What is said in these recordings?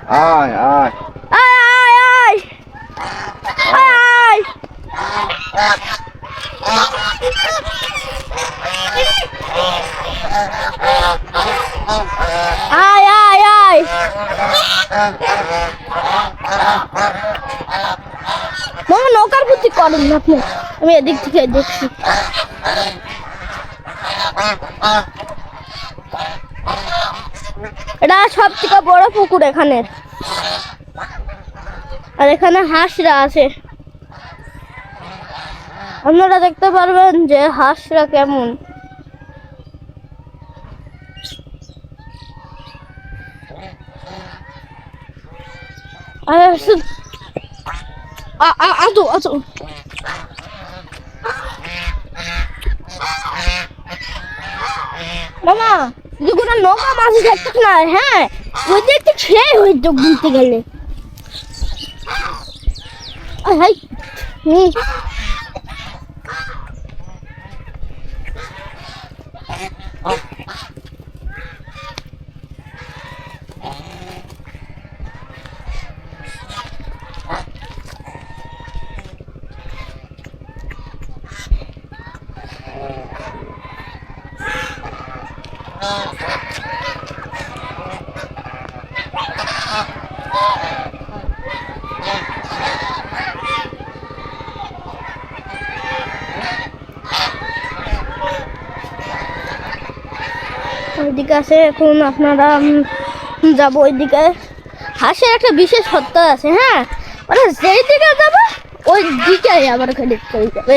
আয় আয় আয় আয় আয় আয় আয় মামা নৌকার বুদ্ধি করেন না আপনি, আমি এদিক থেকে দেখছি। এটা সব থেকে বড় পুকুর এখানে, আর এখানে হাঁসরা আছে। আপনারা দেখতে পারবেন যে হাঁসরা কেমন। মামা যদি কোনো নৌকা মাঝি থাকতো না, হ্যাঁ ওই যে একটু ছেড়ে হইতো ঘুরতে গেলে। ওইদিকে আছে, এখন আপনারা যাবো ওইদিকে। হাঁসের একটা বিশেষ সত্তা আছে, হ্যাঁ ওরা যেই দিকে যাবে ওই দিকে আবার খালি চলে যাবে।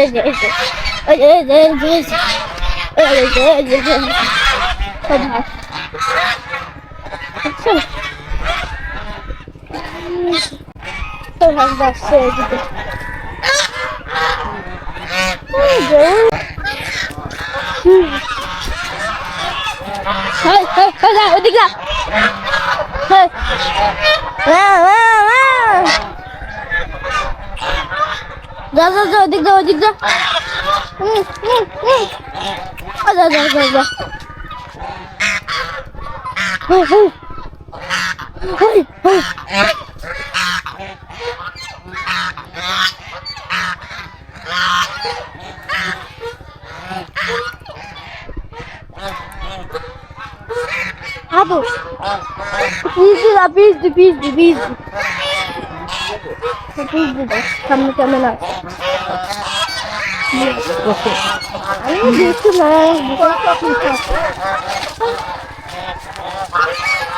ওদিকে যা যা যা, ওদিক যা ওদিক যা। যা যা যা যা। Abu, please. Kamu kamera. Ini gitu lah.